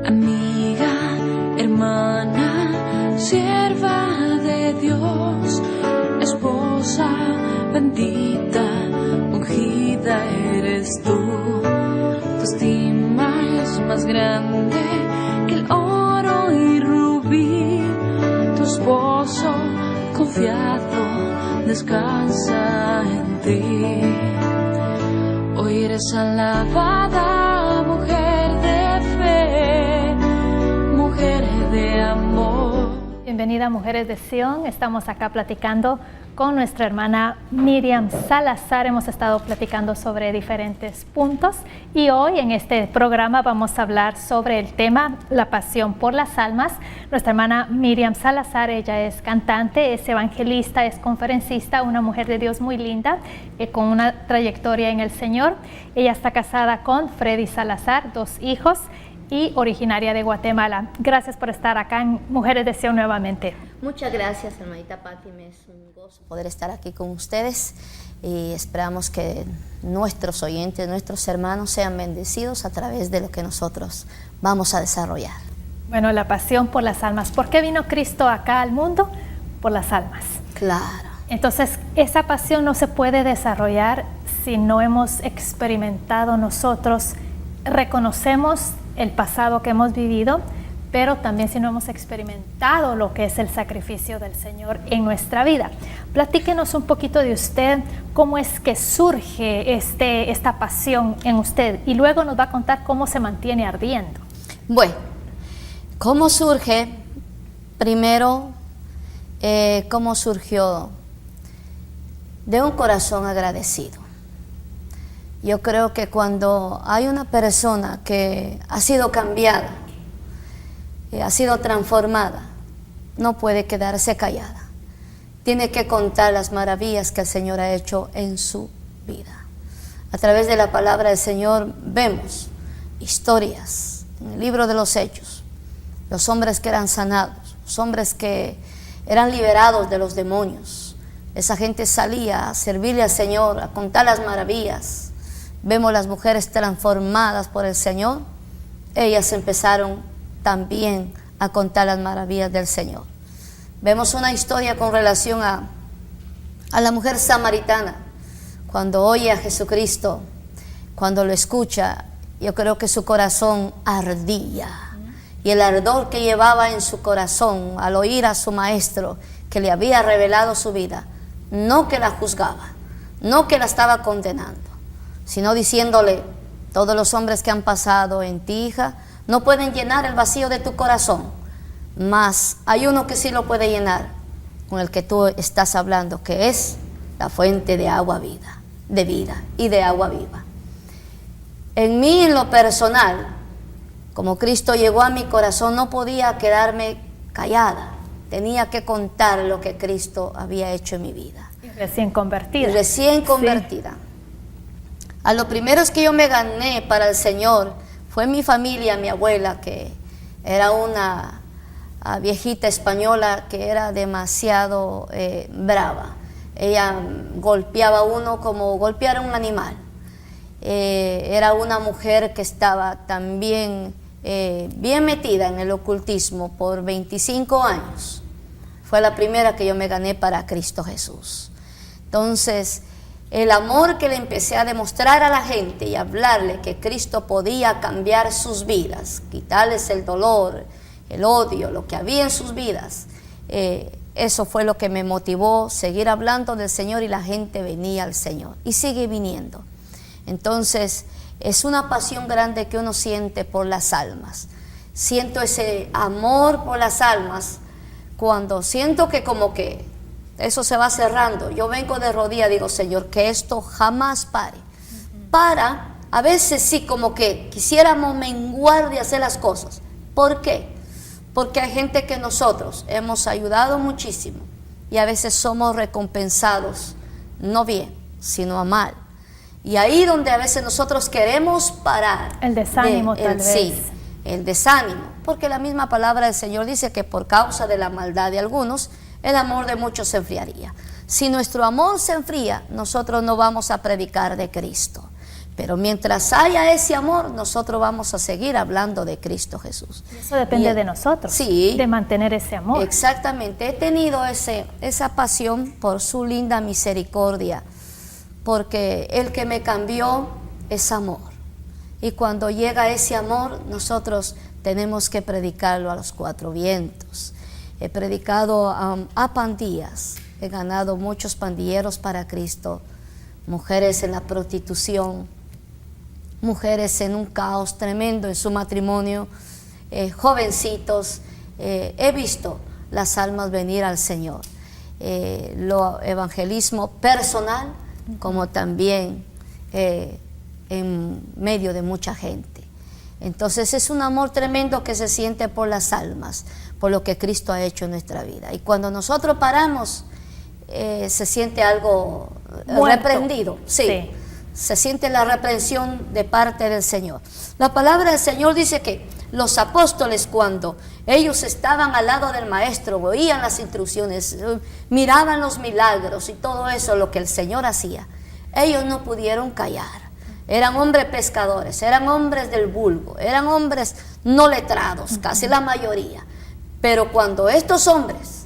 amiga, hermana, sierva de Dios, esposa bendita, ungida eres tú. Tu estima es más grande que el oro y rubí. Tu esposo confiado descansa en ti. Hoy eres alabada, mujer de fe, mujer de amor. Bienvenida, Mujeres de Sion. Estamos acá platicando con nuestra hermana Miriam Salazar. Hemos estado platicando sobre diferentes puntos y hoy en este programa vamos a hablar sobre el tema la pasión por las almas. Nuestra hermana Miriam Salazar, ella es cantante, es evangelista, es conferencista, una mujer de Dios muy linda, con una trayectoria en el Señor. Ella está casada con Freddy Salazar, 2 hijos, y originaria de Guatemala. Gracias por estar acá en Mujeres de Sion nuevamente. Muchas gracias, hermanita Pati. Me es un gozo poder estar aquí con ustedes y esperamos que nuestros oyentes, nuestros hermanos sean bendecidos a través de lo que nosotros vamos a desarrollar. Bueno, la pasión por las almas. ¿Por qué vino Cristo acá al mundo? Por las almas. Claro. Entonces, esa pasión no se puede desarrollar si no hemos experimentado nosotros, reconocemos el pasado que hemos vivido, pero también si no hemos experimentado lo que es el sacrificio del Señor en nuestra vida. Platíquenos un poquito de usted, cómo es que surge esta pasión en usted, y luego nos va a contar cómo se mantiene ardiendo. Bueno, ¿cómo surge? Primero, ¿cómo surgió? De un corazón agradecido. Yo creo que cuando hay una persona que ha sido cambiada, ha sido transformada, no puede quedarse callada. Tiene que contar las maravillas que el Señor ha hecho en su vida. A través de la palabra del Señor vemos historias en el libro de los Hechos. Los hombres que eran sanados, los hombres que eran liberados de los demonios. Esa gente salía a servirle al Señor, a contar las maravillas. Vemos las mujeres transformadas por el Señor. Ellas empezaron también a contar las maravillas del Señor. Vemos una historia con relación a la mujer samaritana. Cuando oye a Jesucristo, cuando lo escucha, yo creo que su corazón ardía. Y el ardor que llevaba en su corazón al oír a su maestro que le había revelado su vida, no que la juzgaba, no que la estaba condenando, sino diciéndole: todos los hombres que han pasado en ti, hija, no pueden llenar el vacío de tu corazón, mas hay uno que sí lo puede llenar, con el que tú estás hablando, que es la fuente de agua vida, de vida y de agua viva. En mí, en lo personal, como Cristo llegó a mi corazón, no podía quedarme callada, tenía que contar lo que Cristo había hecho en mi vida. Y recién convertida. Y recién convertida. Sí. A lo primero que yo me gané para el Señor fue mi familia, mi abuela, que era una viejita española que era demasiado brava. Ella golpeaba a uno como golpear a un animal. Era una mujer que estaba también bien metida en el ocultismo por 25 años. Fue la primera que yo me gané para Cristo Jesús. Entonces, el amor que le empecé a demostrar a la gente y hablarle que Cristo podía cambiar sus vidas, quitarles el dolor, el odio, lo que había en sus vidas, eso fue lo que me motivó a seguir hablando del Señor, y la gente venía al Señor y sigue viniendo. Entonces, es una pasión grande que uno siente por las almas. Siento ese amor por las almas cuando siento que como que eso se va cerrando. Yo vengo de rodillas, digo: Señor, que esto jamás pare. Para, a veces sí, como que quisiéramos menguar de hacer las cosas. ¿Por qué? Porque hay gente que nosotros hemos ayudado muchísimo y a veces somos recompensados, no bien, sino a mal. Y ahí donde a veces nosotros queremos parar. El desánimo tal vez. Sí, el desánimo. Porque la misma palabra del Señor dice que por causa de la maldad de algunos, el amor de muchos se enfriaría. Si nuestro amor se enfría, nosotros no vamos a predicar de Cristo. Pero mientras haya ese amor, nosotros vamos a seguir hablando de Cristo Jesús. Y eso depende de nosotros, sí, de mantener ese amor. Exactamente. He tenido esa pasión por su linda misericordia, porque el que me cambió es amor. Y cuando llega ese amor, nosotros tenemos que predicarlo a los cuatro vientos. He predicado a pandillas, he ganado muchos pandilleros para Cristo, mujeres en la prostitución, mujeres en un caos tremendo en su matrimonio, jovencitos. He visto las almas venir al Señor. Lo evangelismo personal, como también en medio de mucha gente. Entonces es un amor tremendo que se siente por las almas, por lo que Cristo ha hecho en nuestra vida. Y cuando nosotros paramos, se siente algo reprendido. Sí. Se siente la reprensión de parte del Señor. La palabra del Señor dice que los apóstoles, cuando ellos estaban al lado del Maestro, oían las instrucciones, miraban los milagros y todo eso, lo que el Señor hacía, ellos no pudieron callar. Eran hombres pescadores, eran hombres del vulgo, eran hombres no letrados, casi la mayoría. Pero cuando estos hombres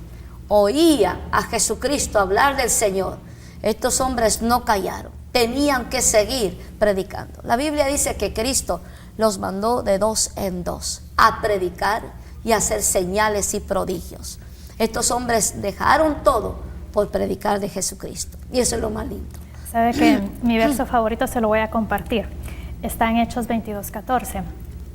oían a Jesucristo hablar del Señor, estos hombres no callaron, tenían que seguir predicando. La Biblia dice que Cristo los mandó de 2 en 2 a predicar y a hacer señales y prodigios. Estos hombres dejaron todo por predicar de Jesucristo, y eso es lo más lindo. Sabe que mi verso favorito se lo voy a compartir. Está en Hechos 22:14.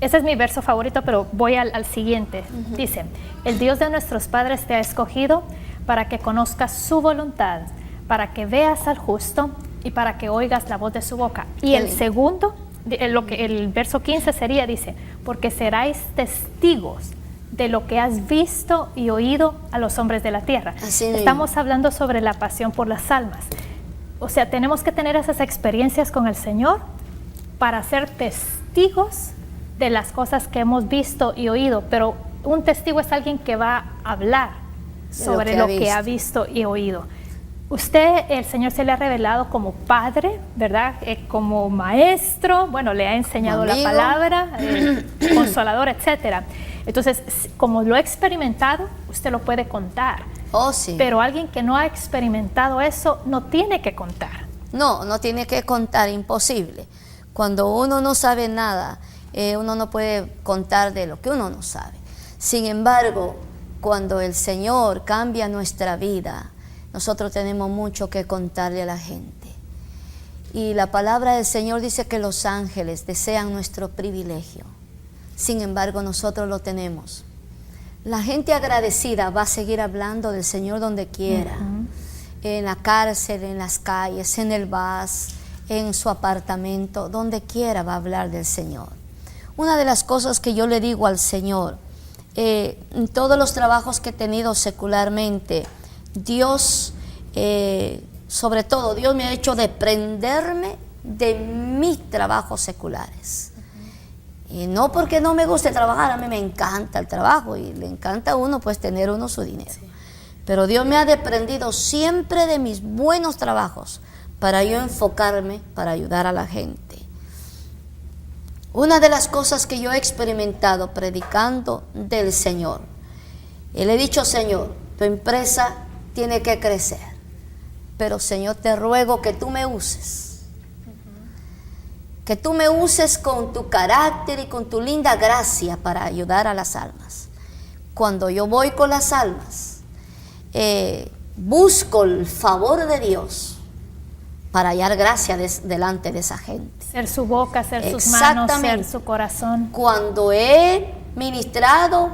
Ese es mi verso favorito, pero voy al siguiente. Dice: el Dios de nuestros padres te ha escogido para que conozcas su voluntad, para que veas al justo y para que oigas la voz de su boca. Y el segundo, el verso 15 sería, dice: porque seráis testigos de lo que has visto y oído a los hombres de la tierra. Estamos hablando sobre la pasión por las almas. O sea, tenemos que tener esas experiencias con el Señor para ser testigos de las cosas que hemos visto y oído. Pero un testigo es alguien que va a hablar sobre lo que ha visto y oído. Usted, el Señor se le ha revelado como padre, ¿verdad? Como maestro, bueno, le ha enseñado la palabra, consolador, etcétera. Entonces, como lo ha experimentado, usted lo puede contar. Oh, sí. Pero alguien que no ha experimentado eso no tiene que contar. No tiene que contar, imposible. Cuando uno no sabe nada, uno no puede contar de lo que uno no sabe. Sin embargo, cuando el Señor cambia nuestra vida, nosotros tenemos mucho que contarle a la gente. Y la palabra del Señor dice que los ángeles desean nuestro privilegio. Sin embargo, nosotros lo tenemos. La gente agradecida va a seguir hablando del Señor donde quiera, en la cárcel, en las calles, en el bus, en su apartamento, donde quiera va a hablar del Señor. Una de las cosas que yo le digo al Señor, en todos los trabajos que he tenido secularmente, Dios, sobre todo, Dios me ha hecho desprenderme de mis trabajos seculares. Y no porque no me guste trabajar, a mí me encanta el trabajo y le encanta a uno pues tener uno su dinero. Sí. Pero Dios me ha desprendido siempre de mis buenos trabajos para yo enfocarme, para ayudar a la gente. Una de las cosas que yo he experimentado predicando del Señor, y le he dicho: Señor, tu empresa tiene que crecer, pero Señor, te ruego que tú me uses. Que tú me uses con tu carácter y con tu linda gracia para ayudar a las almas. Cuando yo voy con las almas, busco el favor de Dios para hallar gracia delante de esa gente. Ser su boca, ser sus manos, ser su corazón. Cuando he ministrado,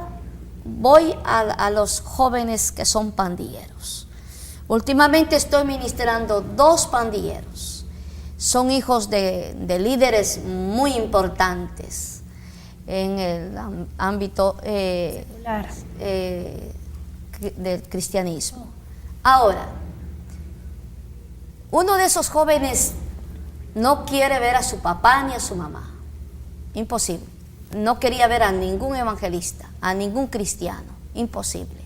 voy a los jóvenes que son pandilleros. Últimamente estoy ministrando 2 pandilleros. Son hijos de líderes muy importantes en el ámbito del cristianismo. Ahora, uno de esos jóvenes no quiere ver a su papá ni a su mamá. Imposible. No quería ver a ningún evangelista, a ningún cristiano. Imposible.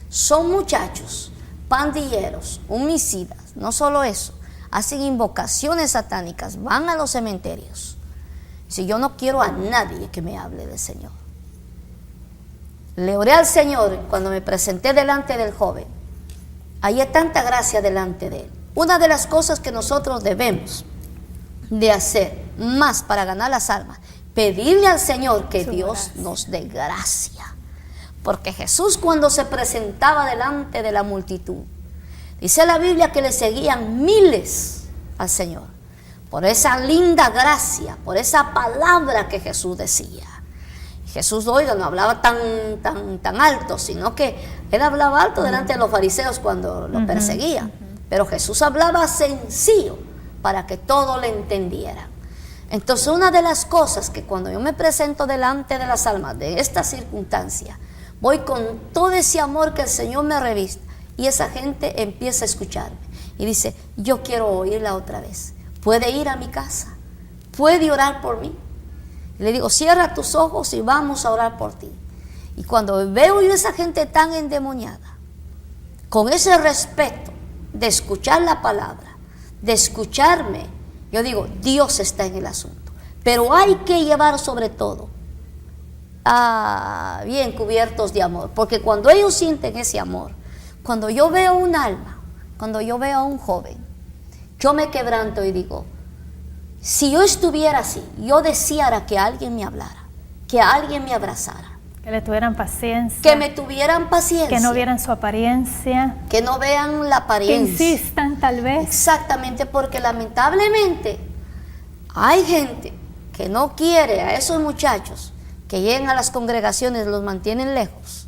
Son muchachos, pandilleros, homicidas, no solo eso. hacen invocaciones satánicas, van a los cementerios. Si yo no quiero a nadie que me hable del Señor. Le oré al Señor cuando me presenté delante del joven. Hay tanta gracia delante de él. Una de las cosas que nosotros debemos de hacer más para ganar las almas, pedirle al Señor que Dios nos dé gracia. Porque Jesús, cuando se presentaba delante de la multitud, dice la Biblia que le seguían miles al Señor, por esa linda gracia, por esa palabra que Jesús decía. Jesús, oiga, no hablaba tan alto, sino que él hablaba alto delante de los fariseos cuando lo perseguían. Pero Jesús hablaba sencillo para que todos le entendieran. Entonces, una de las cosas que cuando yo me presento delante de las almas de esta circunstancia, voy con todo ese amor que el Señor me revista, y esa gente empieza a escucharme y dice, yo quiero oírla otra vez. ¿Puede ir a mi casa? ¿Puede orar por mí? Y le digo, cierra tus ojos y vamos a orar por ti. Y cuando veo yo a esa gente tan endemoniada, con ese respeto de escuchar la palabra, de escucharme, yo digo, Dios está en el asunto. Pero hay que llevar sobre todo bien cubiertos de amor, porque cuando ellos sienten ese amor, cuando yo veo un alma, cuando yo veo a un joven, yo me quebranto y digo, si yo estuviera así, yo deseara que alguien me hablara, que alguien me abrazara, que le tuvieran paciencia, que me tuvieran paciencia, que no vieran su apariencia, que no vean la apariencia, que insistan tal vez. Exactamente, porque lamentablemente hay gente que no quiere a esos muchachos que lleguen a las congregaciones, los mantienen lejos.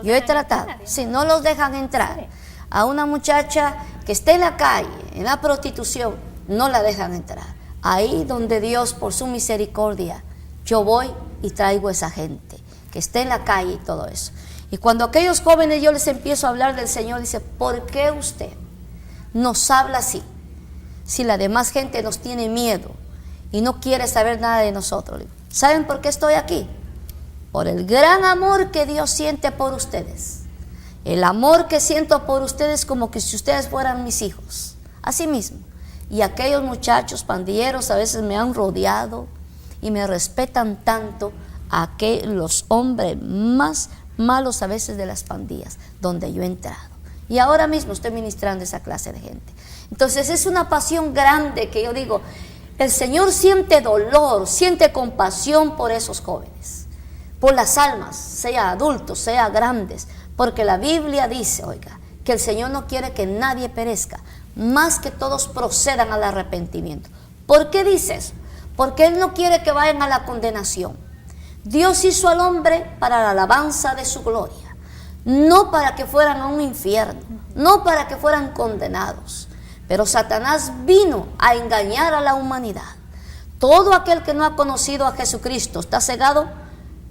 Yo he tratado, si no los dejan entrar, sí. A una muchacha que esté en la calle, en la prostitución, no la dejan entrar. Ahí donde Dios, por su misericordia, yo voy y traigo a esa gente que esté en la calle y todo eso. Y cuando aquellos jóvenes yo les empiezo a hablar del Señor, dice, ¿por qué usted nos habla así? Si la demás gente nos tiene miedo y no quiere saber nada de nosotros. ¿Saben por qué estoy aquí? Por el gran amor que Dios siente por ustedes. El amor que siento por ustedes como que si ustedes fueran mis hijos. Así mismo. Y aquellos muchachos pandilleros a veces me han rodeado y me respetan tanto a que los hombres más malos a veces de las pandillas donde yo he entrado. Y ahora mismo estoy ministrando a esa clase de gente. Entonces es una pasión grande que yo digo, el Señor siente dolor, siente compasión por esos jóvenes, por las almas, sea adultos, sea grandes, porque la Biblia dice, oiga, que el Señor no quiere que nadie perezca, más que todos procedan al arrepentimiento. ¿Por qué dice eso? Porque Él no quiere que vayan a la condenación. Dios hizo al hombre para la alabanza de su gloria, no para que fueran a un infierno, no para que fueran condenados. Pero Satanás vino a engañar a la humanidad. Todo aquel que no ha conocido a Jesucristo está cegado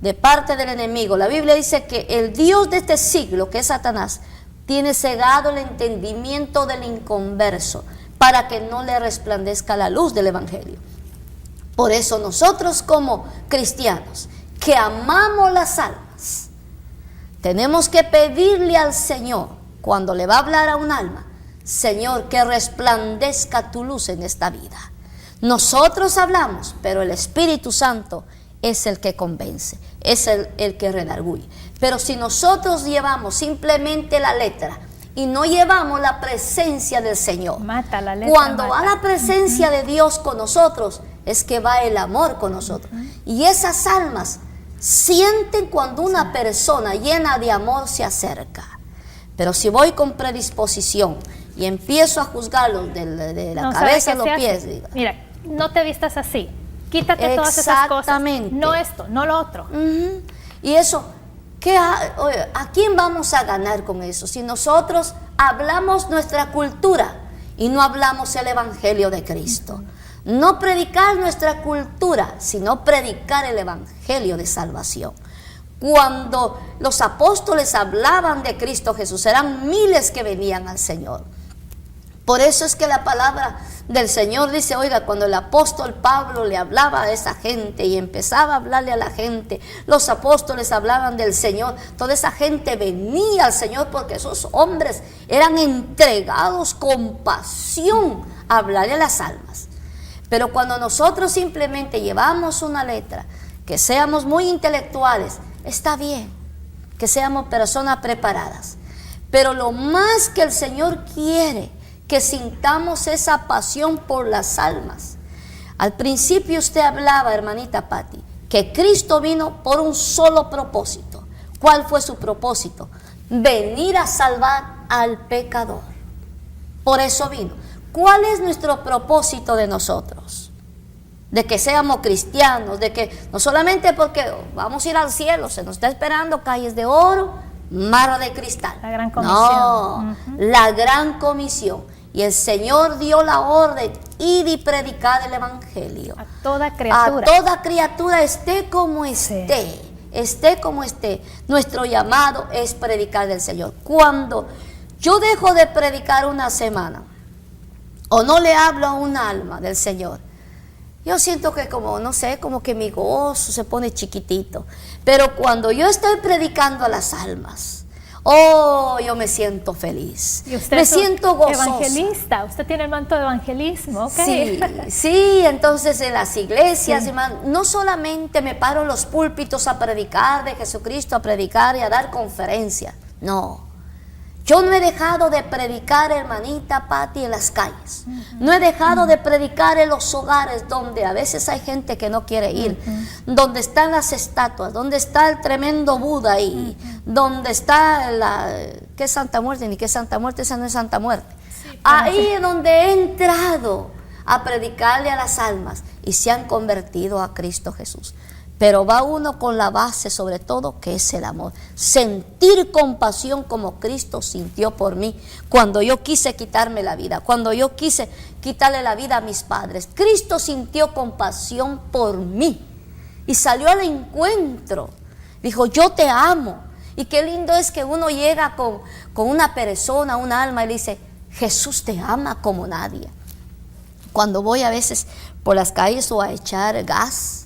de parte del enemigo. La Biblia dice que el Dios de este siglo, que es Satanás, tiene cegado el entendimiento del inconverso para que no le resplandezca la luz del Evangelio. Por eso nosotros como cristianos que amamos las almas, tenemos que pedirle al Señor, cuando le va a hablar a un alma, Señor, que resplandezca tu luz en esta vida. Nosotros hablamos, pero el Espíritu Santo es el que convence, es el que redarguye. Pero si nosotros llevamos simplemente la letra y no llevamos la presencia del Señor, mata la letra, cuando va la presencia de Dios con nosotros, es que va el amor con nosotros. Y esas almas sienten cuando una persona llena de amor se acerca. Pero si voy con predisposición y empiezo a juzgarlos de la cabeza a los pies, diga, mira, no te vistas así, quítate todas esas cosas, no esto, no lo otro. Y eso, ¿a quién vamos a ganar con eso? Si nosotros hablamos nuestra cultura y no hablamos el Evangelio de Cristo. No predicar nuestra cultura, sino predicar el Evangelio de salvación. Cuando los apóstoles hablaban de Cristo Jesús, eran miles que venían al Señor. Por eso es que la palabra del Señor, dice, oiga, cuando el apóstol Pablo le hablaba a esa gente y empezaba a hablarle a la gente, los apóstoles hablaban del Señor, toda esa gente venía al Señor porque esos hombres eran entregados con pasión a hablarle a las almas. Pero cuando nosotros simplemente llevamos una letra, que seamos muy intelectuales, está bien, que seamos personas preparadas. Pero lo más que el Señor quiere, que sintamos esa pasión por las almas. Al principio usted hablaba, hermanita Patti, que Cristo vino por un solo propósito. ¿Cuál fue su propósito? Venir a salvar al pecador. Por eso vino. ¿Cuál es nuestro propósito de nosotros? De que seamos cristianos, de que no solamente porque vamos a ir al cielo, se nos está esperando calles de oro, mar de cristal. La gran comisión. No, la gran comisión. Y el Señor dio la orden, id y predicad el evangelio. A toda criatura. A toda criatura, esté como esté. Sí. Esté como esté. Nuestro llamado es predicar del Señor. Cuando yo dejo de predicar una semana, o no le hablo a un alma del Señor, yo siento que como, no sé, como que mi gozo se pone chiquitito. Pero cuando yo estoy predicando a las almas, oh, yo me siento feliz. ¿Y usted me siento gozosa. Evangelista, usted tiene el manto de evangelismo, ¿ok? Sí, entonces en las iglesias, no solamente me paro en los púlpitos a predicar de Jesucristo, a predicar y a dar conferencias, no. Yo no he dejado de predicar, hermanita Patti, en las calles. No he dejado de predicar en los hogares donde a veces hay gente que no quiere ir. Donde están las estatuas, donde está el tremendo Buda ahí. Donde está ¿qué es Santa Muerte? Ni qué es Santa Muerte, esa no es Santa Muerte. Sí, ahí es donde he entrado a predicarle a las almas y se han convertido a Cristo Jesús. Pero va uno con la base sobre todo que es el amor. Sentir compasión como Cristo sintió por mí cuando yo quise quitarme la vida, cuando yo quise quitarle la vida a mis padres. Cristo sintió compasión por mí y salió al encuentro. Dijo, yo te amo. Y qué lindo es que uno llega con una persona, un alma y le dice, Jesús te ama como nadie. Cuando voy a veces por las calles o a echar gas,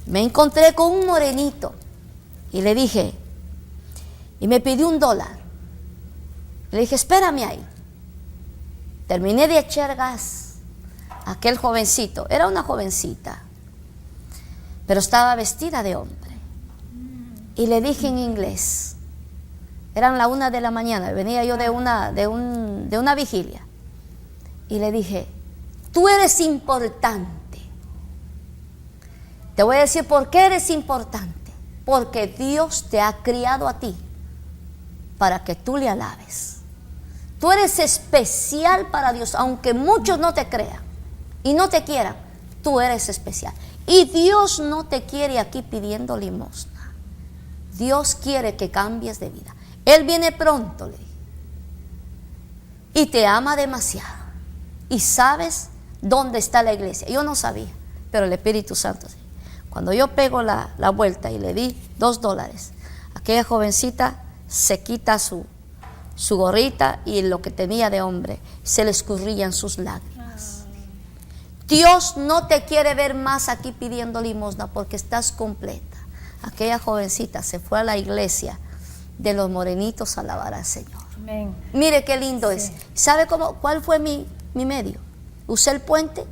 me encontré con un morenito y le dije, y me pidió $1. Le dije, espérame ahí. Terminé de echar gas. Aquel jovencito, era una jovencita, pero estaba vestida de hombre. Y le dije en inglés, eran las 1 de la mañana, venía yo de una vigilia. Y le dije, tú eres importante. Te voy a decir por qué eres importante. Porque Dios te ha criado a ti para que tú le alabes. Tú eres especial para Dios, aunque muchos no te crean y no te quieran, tú eres especial. Y Dios no te quiere aquí pidiendo limosna. Dios quiere que cambies de vida. Él viene pronto, le dije. Y te ama demasiado. Y sabes dónde está la iglesia. Yo no sabía, pero el Espíritu Santo sí. Cuando yo pego la vuelta y le di $2, aquella jovencita se quita su gorrita y lo que tenía de hombre, se le escurrían sus lágrimas. Dios no te quiere ver más aquí pidiendo limosna porque estás completa. Aquella jovencita se fue a la iglesia de los morenitos a alabar al Señor. Amén. Mire qué lindo es. ¿Sabe cuál fue mi medio? Usé el puente,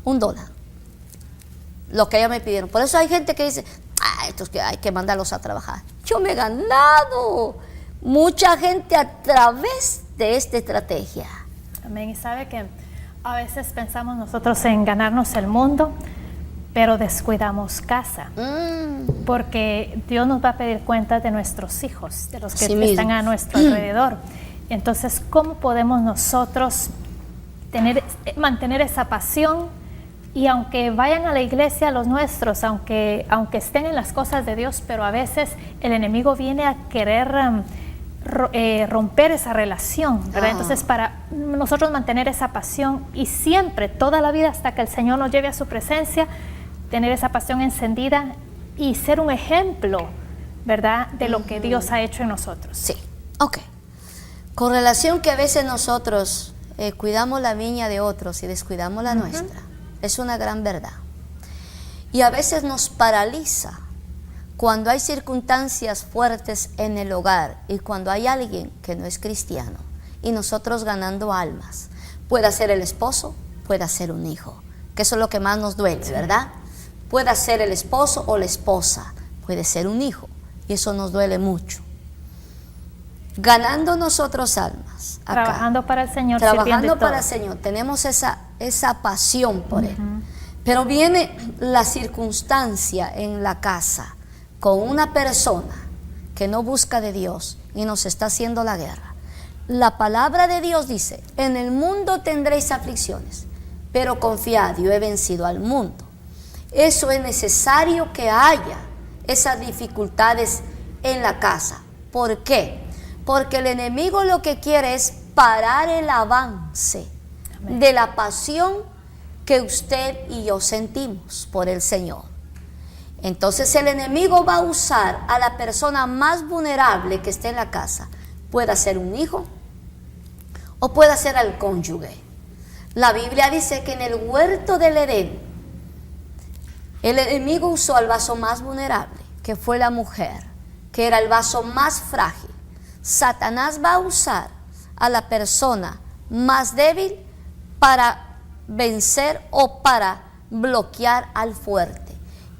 $1. Lo que ellos me pidieron. Por eso hay gente que dice, estos que hay que mandarlos a trabajar. Yo me he ganado mucha gente a través de esta estrategia. Amén. Y sabe que a veces pensamos nosotros en ganarnos el mundo, pero descuidamos casa. Porque Dios nos va a pedir cuenta de nuestros hijos, de los que están a nuestro alrededor. Entonces, ¿cómo podemos nosotros mantener esa pasión? Y aunque vayan a la iglesia los nuestros, aunque estén en las cosas de Dios, pero a veces el enemigo viene a querer romper esa relación, ¿verdad? Entonces, para nosotros mantener esa pasión y siempre, toda la vida hasta que el Señor nos lleve a su presencia, tener esa pasión encendida y ser un ejemplo, ¿verdad?, de lo que Dios ha hecho en nosotros. Sí, ok. Con relación que a veces nosotros cuidamos la viña de otros y descuidamos la nuestra. Es una gran verdad. Y a veces nos paraliza cuando hay circunstancias fuertes en el hogar y cuando hay alguien que no es cristiano y nosotros ganando almas. Puede ser el esposo, puede ser un hijo, que eso es lo que más nos duele, ¿verdad? Puede ser el esposo o la esposa, puede ser un hijo, y eso nos duele mucho. Ganando nosotros almas, acá, trabajando para el Señor, trabajando para el Señor, tenemos esa pasión por Él. Pero viene la circunstancia en la casa con una persona que no busca de Dios y nos está haciendo la guerra. La palabra de Dios dice: en el mundo tendréis aflicciones, pero confiad, yo he vencido al mundo. Eso es necesario que haya esas dificultades en la casa. ¿Por qué? Porque el enemigo lo que quiere es parar el avance de la pasión que usted y yo sentimos por el Señor. Entonces el enemigo va a usar a la persona más vulnerable que esté en la casa. Puede ser un hijo o puede ser al cónyuge. La Biblia dice que en el huerto del Edén el enemigo usó al vaso más vulnerable, que fue la mujer, que era el vaso más frágil. Satanás va a usar a la persona más débil para vencer o para bloquear al fuerte.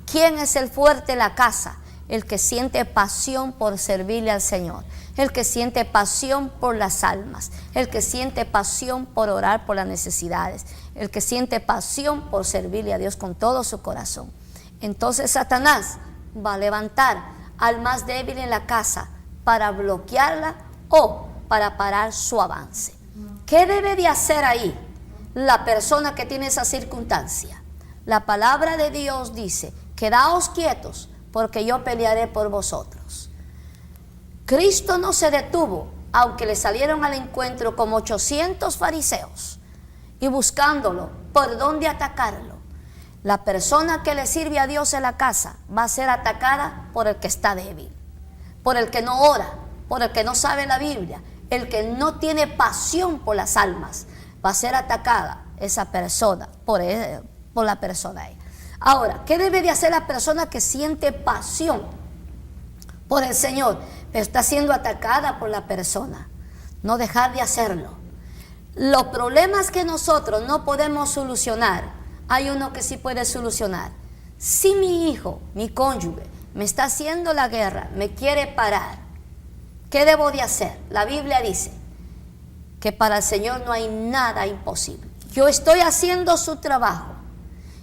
¿Quién es el fuerte en la casa? El que siente pasión por servirle al Señor, el que siente pasión por las almas, el que siente pasión por orar por las necesidades, el que siente pasión por servirle a Dios con todo su corazón. Entonces Satanás va a levantar al más débil en la casa para bloquearla o para parar su avance. ¿Qué debe de hacer ahí la persona que tiene esa circunstancia? La palabra de Dios dice: quedaos quietos, porque yo pelearé por vosotros. Cristo no se detuvo, aunque le salieron al encuentro como 800 fariseos y buscándolo por dónde atacarlo. La persona que le sirve a Dios en la casa va a ser atacada por el que está débil, por el que no ora, por el que no sabe la Biblia, el que no tiene pasión por las almas. Va a ser atacada esa persona por la persona ahí. Ahora, ¿qué debe de hacer la persona que siente pasión por el Señor, pero está siendo atacada por la persona? No dejar de hacerlo. Los problemas que nosotros no podemos solucionar, hay uno que sí puede solucionar. Si mi hijo, mi cónyuge, me está haciendo la guerra, me quiere parar, ¿qué debo de hacer? La Biblia dice que para el Señor no hay nada imposible. Yo estoy haciendo su trabajo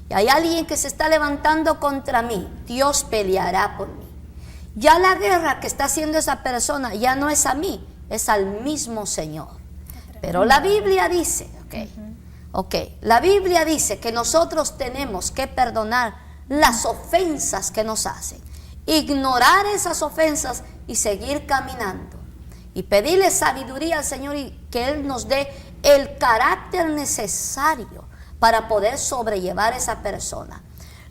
y hay alguien que se está levantando contra mí. Dios peleará por mí. Ya la guerra que está haciendo esa persona ya no es a mí, es al mismo Señor. Pero la Biblia dice, la Biblia dice que nosotros tenemos que perdonar las ofensas que nos hacen, ignorar esas ofensas y seguir caminando y pedirle sabiduría al Señor y que Él nos dé el carácter necesario para poder sobrellevar a esa persona.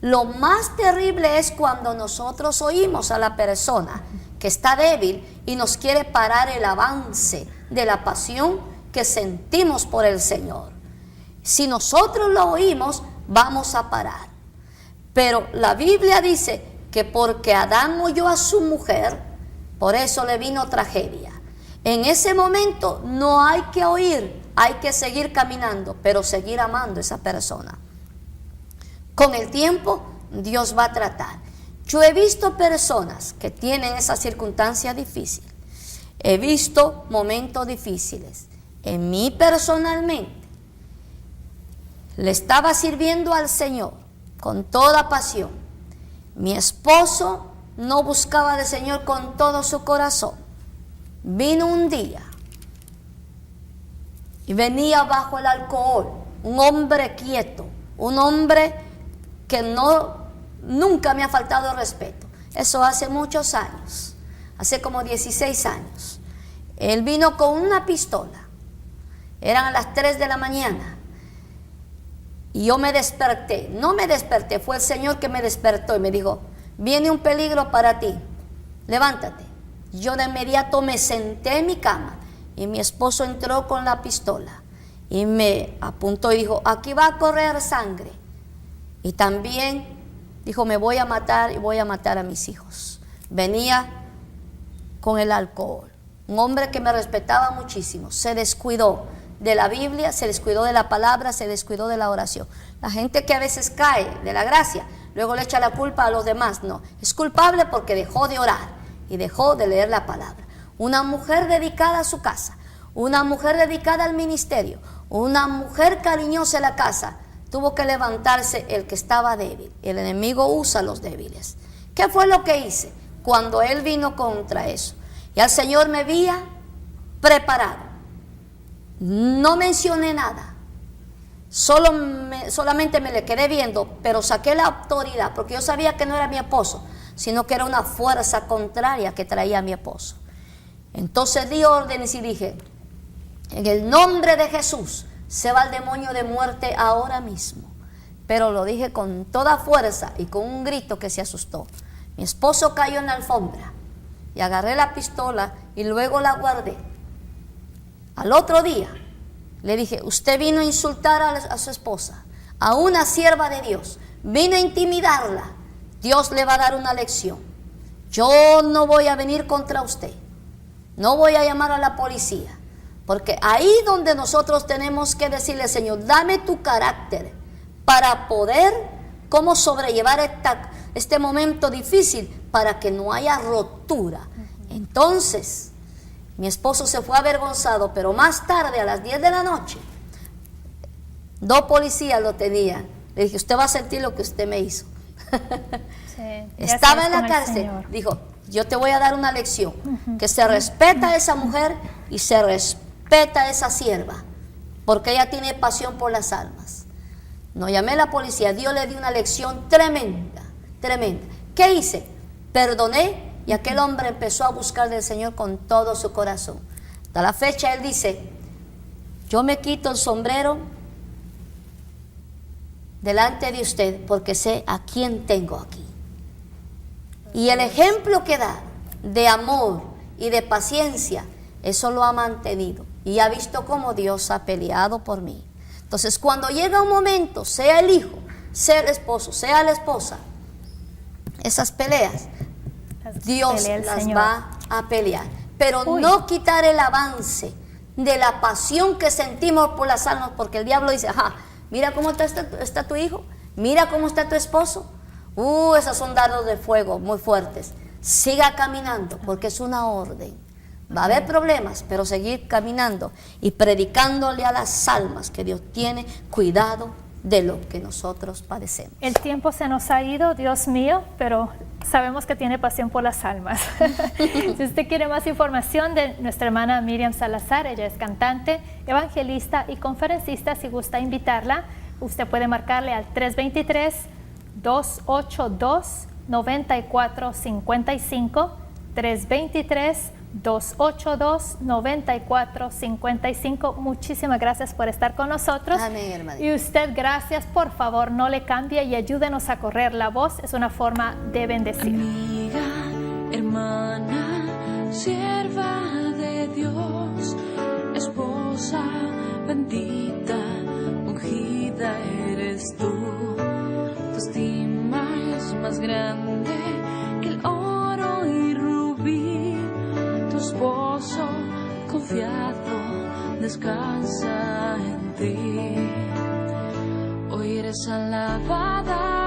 Lo más terrible es cuando nosotros oímos a la persona que está débil y nos quiere parar el avance de la pasión que sentimos por el Señor. Si nosotros lo oímos, vamos a parar. Pero la Biblia dice que porque Adán oyó a su mujer, por eso le vino tragedia. En ese momento no hay que oír, hay que seguir caminando, pero seguir amando a esa persona. Con el tiempo, Dios va a tratar. Yo he visto personas que tienen esa circunstancia difícil. He visto momentos difíciles. En mí personalmente, le estaba sirviendo al Señor con toda pasión. Mi esposo no buscaba al Señor con todo su corazón. Vino un día y venía bajo el alcohol, un hombre quieto, un hombre que nunca me ha faltado respeto. Eso hace muchos años, hace como 16 años. Él vino con una pistola, eran a las 3 de la mañana. Y yo me desperté, no me desperté, fue el Señor que me despertó y me dijo: viene un peligro para ti, levántate. Yo de inmediato me senté en mi cama y mi esposo entró con la pistola y me apuntó y dijo, aquí va a correr sangre. Y también dijo, me voy a matar y voy a matar a mis hijos. Venía con el alcohol. Un hombre que me respetaba muchísimo, se descuidó de la Biblia, se descuidó de la palabra, se descuidó de la oración. La gente que a veces cae de la gracia, luego le echa la culpa a los demás. No, es culpable porque dejó de orar y dejó de leer la palabra. Una mujer dedicada a su casa, una mujer dedicada al ministerio, una mujer cariñosa en la casa, tuvo que levantarse el que estaba débil. El enemigo usa a los débiles. ¿Qué fue lo que hice cuando él vino contra eso? Y al Señor me había preparado. No mencioné nada. Solamente me le quedé viendo, pero saqué la autoridad, porque yo sabía que no era mi esposo, sino que era una fuerza contraria que traía a mi esposo. Entonces di órdenes y dije, en el nombre de Jesús, se va el demonio de muerte ahora mismo. Pero lo dije con toda fuerza y con un grito que se asustó. Mi esposo cayó en la alfombra y agarré la pistola y luego la guardé. Al otro día le dije, usted vino a insultar a su esposa, a una sierva de Dios, vino a intimidarla. Dios le va a dar una lección. Yo no voy a venir contra usted, no voy a llamar a la policía, porque ahí donde nosotros tenemos que decirle, Señor, dame tu carácter para poder cómo sobrellevar este momento difícil, para que no haya rotura. Entonces mi esposo se fue avergonzado, pero más tarde, a las 10 de la noche, 2 policías lo tenían. Le dije, usted va a sentir lo que usted me hizo. Sí, estaba en la cárcel. Dijo, yo te voy a dar una lección, que se respeta a esa mujer y se respeta a esa sierva, porque ella tiene pasión por las almas. No llamé a la policía, Dios le dio una lección tremenda, tremenda. ¿Qué hice? Perdoné. Y aquel hombre empezó a buscar del Señor con todo su corazón. Hasta la fecha él dice, yo me quito el sombrero delante de usted porque sé a quién tengo aquí. Y el ejemplo que da de amor y de paciencia, eso lo ha mantenido. Y ha visto cómo Dios ha peleado por mí. Entonces cuando llega un momento, sea el hijo, sea el esposo, sea la esposa, esas peleas, Dios las va a pelear, pero no quitar el avance de la pasión que sentimos por las almas, porque el diablo dice, ajá, mira cómo está tu hijo, mira cómo está tu esposo, esos son dardos de fuego muy fuertes. Siga caminando, porque es una orden. Va a haber problemas, pero seguir caminando y predicándole a las almas que Dios tiene cuidado de lo que nosotros padecemos. El tiempo se nos ha ido, Dios mío, pero sabemos que tiene pasión por las almas. Si usted quiere más información de nuestra hermana Miriam Salazar, ella es cantante, evangelista y conferencista. Si gusta invitarla, usted puede marcarle al 323-282-9455, 323-282-9455. Muchísimas gracias por estar con nosotros. Amén, hermanita. Y usted, gracias, por favor, no le cambie y ayúdenos a correr la voz. Es una forma de bendecir. Amiga, hermana, sierva de Dios, esposa bendita, ungida eres tú. Tu estima es más grande que el oro y rubí. Tu esposo confiado descansa en ti. Hoy eres alabada,